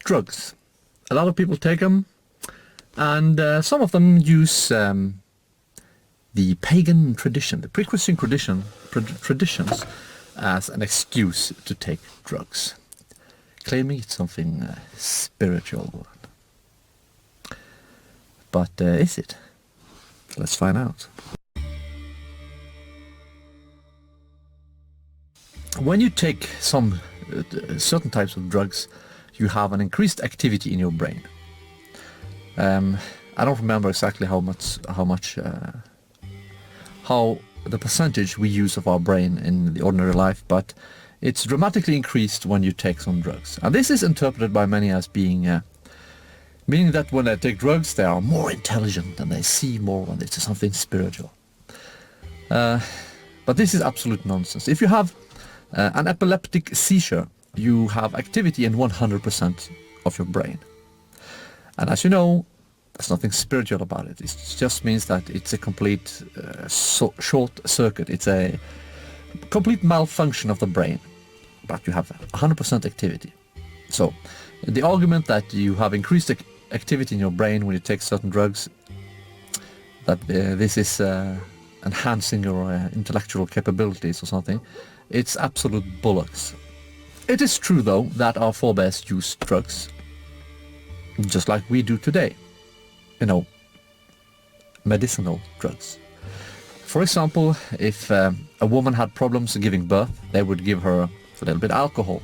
drugs. A lot of people take them, and some of them use the pagan tradition, the pre-Christian traditions, as an excuse to take drugs, claiming it's something spiritual. But is it? Let's find out. When you take some certain types of drugs, you have an increased activity in your brain. I don't remember exactly how the percentage we use of our brain in the ordinary life, but it's dramatically increased when you take some drugs. And this is interpreted by many as being meaning that when they take drugs, they are more intelligent and they see more, and it's something spiritual. But this is absolute nonsense. If you have an epileptic seizure, you have activity in 100% of your brain. And as you know, there's nothing spiritual about it. It just means that it's a complete short circuit. It's a complete malfunction of the brain. But you have 100% activity. So the argument that you have increased activity in your brain when you take certain drugs, that this is enhancing your intellectual capabilities or something, it's absolute bollocks. It is true, though, that our forebears used drugs, just like we do today. You know, medicinal drugs. For example, if a woman had problems giving birth, they would give her a little bit of alcohol.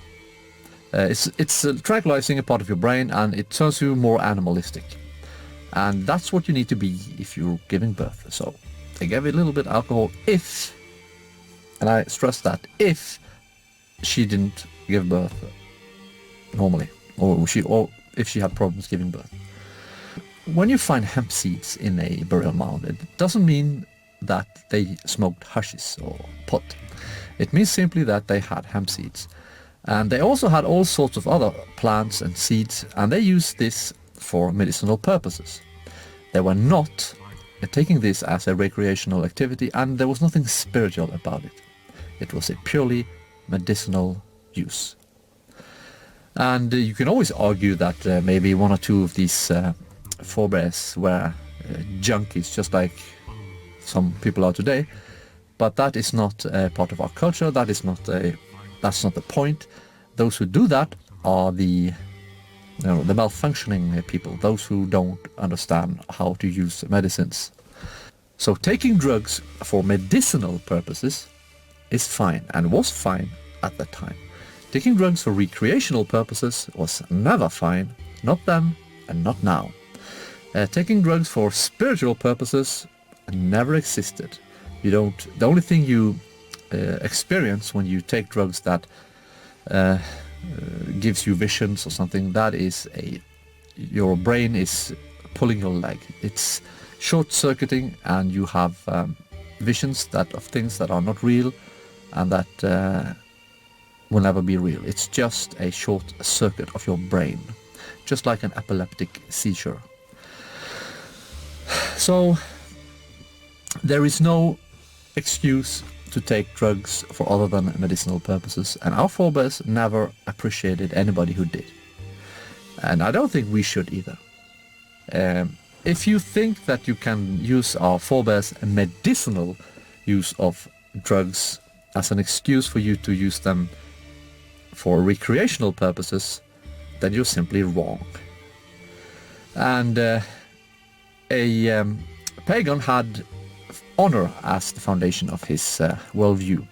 It's tranquilizing a part of your brain, and it turns you more animalistic. And that's what you need to be if you're giving birth. So they gave it a little bit of alcohol if, and I stress that, if she didn't give birth normally, or if she had problems giving birth. When you find hemp seeds in a burial mound, it doesn't mean that they smoked hashish or pot. It means simply that they had hemp seeds. And they also had all sorts of other plants and seeds, and they used this for medicinal purposes. They were not taking this as a recreational activity, and there was nothing spiritual about it. It was a purely medicinal use. And you can always argue that maybe one or two of these forebears were junkies, just like some people are today, but that is not a part of our culture. That's not the point. Those who do that are the malfunctioning people, those who don't understand how to use medicines. So taking drugs for medicinal purposes is fine, and was fine at that time. Taking drugs for recreational purposes was never fine, not then and not now. Taking drugs for spiritual purposes never existed. The only thing you experience when you take drugs that gives you visions or something, that is your brain is pulling your leg. It's short-circuiting, and you have visions of things that are not real and that will never be real. It's just a short circuit of your brain, just like an epileptic seizure. So there is no excuse to take drugs for other than medicinal purposes, and our forebears never appreciated anybody who did. And I don't think we should either. If you think that you can use our forebears' medicinal use of drugs as an excuse for you to use them for recreational purposes, then you're simply wrong. And a pagan had honor as the foundation of his worldview.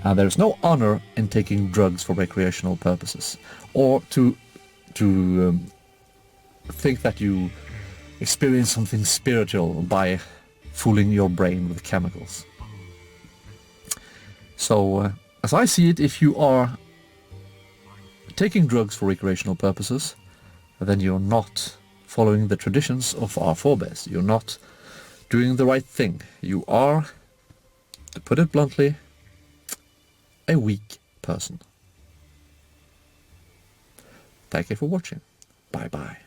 There is no honor in taking drugs for recreational purposes, or to think that you experience something spiritual by fooling your brain with chemicals. So, as I see it, if you are taking drugs for recreational purposes, then you're not following the traditions of our forebears. You're not doing the right thing. You are, to put it bluntly, a weak person. Thank you for watching. Bye bye.